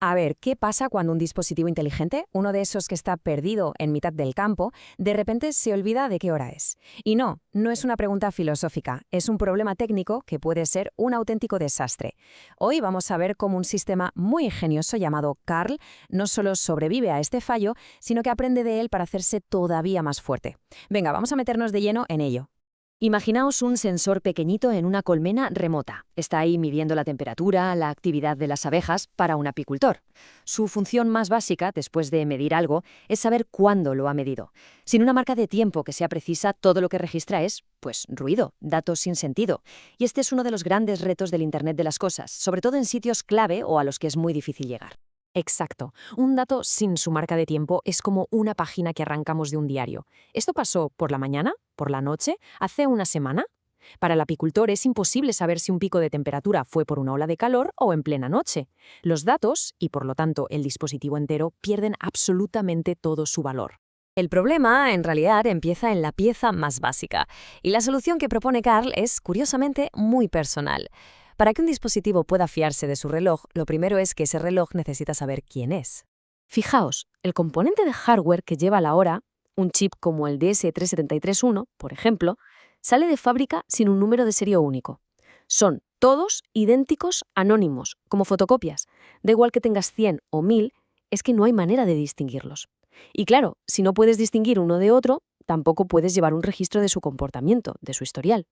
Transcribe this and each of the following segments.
A ver, ¿qué pasa cuando un dispositivo inteligente, uno de esos que está perdido en mitad del campo, de repente se olvida de qué hora es? Y no es una pregunta filosófica, es un problema técnico que puede ser un auténtico desastre. Hoy vamos a ver cómo un sistema muy ingenioso llamado Carl no solo sobrevive a este fallo, sino que aprende de él para hacerse todavía más fuerte. Venga, vamos a meternos de lleno en ello. Imaginaos un sensor pequeñito en una colmena remota. Está ahí midiendo la temperatura, la actividad de las abejas para un apicultor. Su función más básica, después de medir algo, es saber cuándo lo ha medido. Sin una marca de tiempo que sea precisa, todo lo que registra es, pues, ruido, datos sin sentido. Y este es uno de los grandes retos del Internet de las cosas, sobre todo en sitios clave o a los que es muy difícil llegar. Exacto. Un dato sin su marca de tiempo es como una página que arrancamos de un diario. ¿Esto pasó por la mañana? ¿Por la noche? ¿Hace una semana? Para el apicultor es imposible saber si un pico de temperatura fue por una ola de calor o en plena noche. Los datos, y por lo tanto el dispositivo entero, pierden absolutamente todo su valor. El problema, en realidad, empieza en la pieza más básica, y la solución que propone Carl es, curiosamente, muy personal. Para que un dispositivo pueda fiarse de su reloj, lo primero es que ese reloj necesita saber quién es. Fijaos, el componente de hardware que lleva la hora, un chip como el DS3731, por ejemplo, sale de fábrica sin un número de serie único. Son todos idénticos anónimos, como fotocopias. Da igual que tengas 100 o 1000, es que no hay manera de distinguirlos. Y claro, si no puedes distinguir uno de otro, tampoco puedes llevar un registro de su comportamiento, de su historial.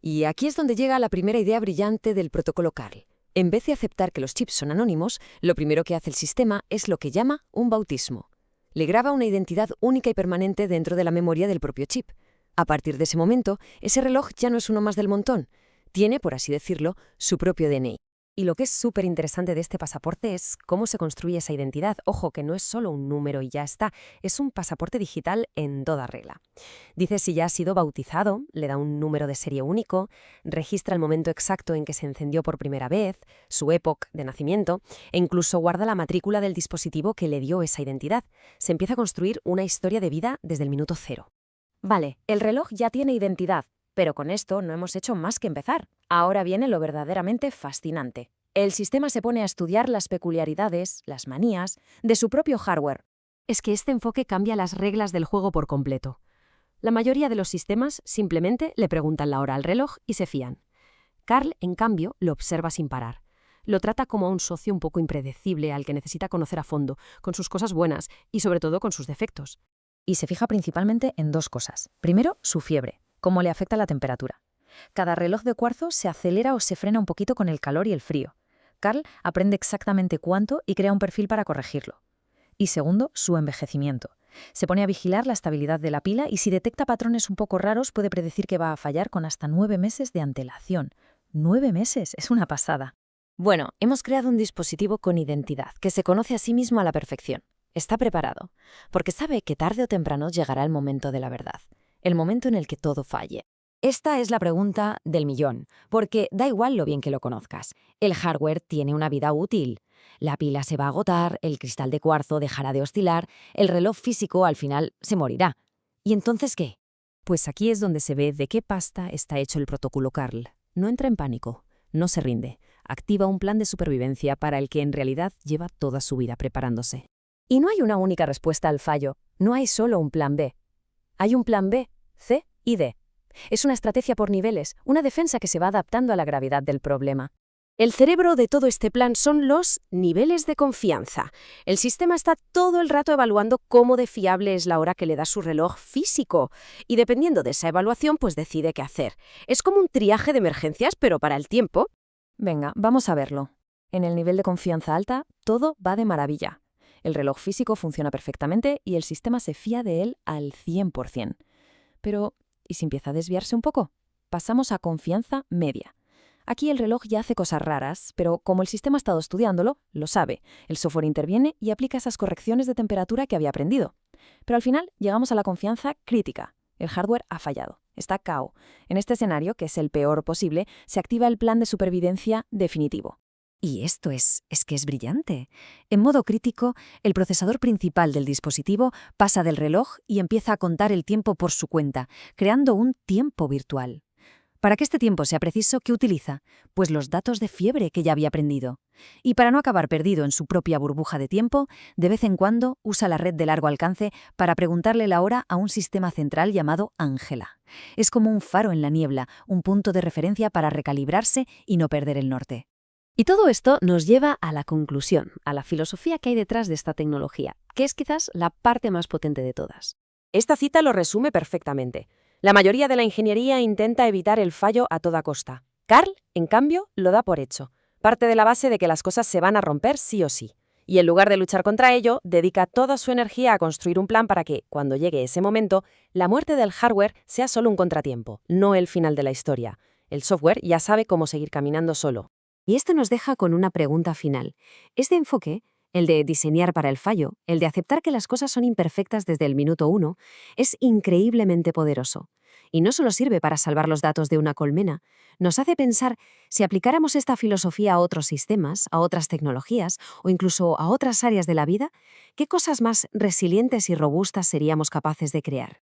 Y aquí es donde llega la primera idea brillante del protocolo Carl. En vez de aceptar que los chips son anónimos, lo primero que hace el sistema es lo que llama un bautismo. Le graba una identidad única y permanente dentro de la memoria del propio chip. A partir de ese momento, ese reloj ya no es uno más del montón. Tiene, por así decirlo, su propio DNI. Y lo que es súper interesante de este pasaporte es cómo se construye esa identidad. Ojo, que no es solo un número y ya está, es un pasaporte digital en toda regla. Dice si ya ha sido bautizado, le da un número de serie único, registra el momento exacto en que se encendió por primera vez, su época de nacimiento, e incluso guarda la matrícula del dispositivo que le dio esa identidad. Se empieza a construir una historia de vida desde el minuto cero. Vale, el reloj ya tiene identidad. Pero con esto no hemos hecho más que empezar. Ahora viene lo verdaderamente fascinante. El sistema se pone a estudiar las peculiaridades, las manías, de su propio hardware. Es que este enfoque cambia las reglas del juego por completo. La mayoría de los sistemas simplemente le preguntan la hora al reloj y se fían. Carl, en cambio, lo observa sin parar. Lo trata como a un socio un poco impredecible al que necesita conocer a fondo, con sus cosas buenas y sobre todo con sus defectos. Y se fija principalmente en dos cosas. Primero, su fiebre. Cómo le afecta la temperatura. Cada reloj de cuarzo se acelera o se frena un poquito con el calor y el frío. Carl aprende exactamente cuánto y crea un perfil para corregirlo. Y segundo, su envejecimiento. Se pone a vigilar la estabilidad de la pila y si detecta patrones un poco raros puede predecir que va a fallar con hasta 9 meses de antelación. 9 meses, es una pasada. Bueno, hemos creado un dispositivo con identidad, que se conoce a sí mismo a la perfección. Está preparado, porque sabe que tarde o temprano llegará el momento de la verdad. El momento en el que todo falle. Esta es la pregunta del millón, porque da igual lo bien que lo conozcas. El hardware tiene una vida útil. La pila se va a agotar, el cristal de cuarzo dejará de oscilar, el reloj físico al final se morirá. ¿Y entonces qué? Pues aquí es donde se ve de qué pasta está hecho el protocolo Carl. No entra en pánico, no se rinde, activa un plan de supervivencia para el que en realidad lleva toda su vida preparándose. Y no hay una única respuesta al fallo, no hay solo un plan B. Hay un plan B, C y D. Es una estrategia por niveles, una defensa que se va adaptando a la gravedad del problema. El cerebro de todo este plan son los niveles de confianza. El sistema está todo el rato evaluando cómo de fiable es la hora que le da su reloj físico y dependiendo de esa evaluación pues decide qué hacer. Es como un triaje de emergencias pero para el tiempo. Venga, vamos a verlo. En el nivel de confianza alta, todo va de maravilla. El reloj físico funciona perfectamente y el sistema se fía de él al 100%. Pero, ¿y si empieza a desviarse un poco? Pasamos a confianza media. Aquí el reloj ya hace cosas raras, pero como el sistema ha estado estudiándolo, lo sabe. El software interviene y aplica esas correcciones de temperatura que había aprendido. Pero al final llegamos a la confianza crítica. El hardware ha fallado. Está KO. En este escenario, que es el peor posible, se activa el plan de supervivencia definitivo. Y esto es que es brillante. En modo crítico, el procesador principal del dispositivo pasa del reloj y empieza a contar el tiempo por su cuenta, creando un tiempo virtual. Para que este tiempo sea preciso, ¿qué utiliza? Pues los datos de fiebre que ya había aprendido. Y para no acabar perdido en su propia burbuja de tiempo, de vez en cuando usa la red de largo alcance para preguntarle la hora a un sistema central llamado Ángela. Es como un faro en la niebla, un punto de referencia para recalibrarse y no perder el norte. Y todo esto nos lleva a la conclusión, a la filosofía que hay detrás de esta tecnología, que es quizás la parte más potente de todas. Esta cita lo resume perfectamente. La mayoría de la ingeniería intenta evitar el fallo a toda costa. Carl, en cambio, lo da por hecho. Parte de la base de que las cosas se van a romper sí o sí. Y en lugar de luchar contra ello, dedica toda su energía a construir un plan para que, cuando llegue ese momento, la muerte del hardware sea solo un contratiempo, no el final de la historia. El software ya sabe cómo seguir caminando solo. Y esto nos deja con una pregunta final. Este enfoque, el de diseñar para el fallo, el de aceptar que las cosas son imperfectas desde el minuto 1, es increíblemente poderoso. Y no solo sirve para salvar los datos de una colmena, nos hace pensar si aplicáramos esta filosofía a otros sistemas, a otras tecnologías o incluso a otras áreas de la vida, ¿qué cosas más resilientes y robustas seríamos capaces de crear?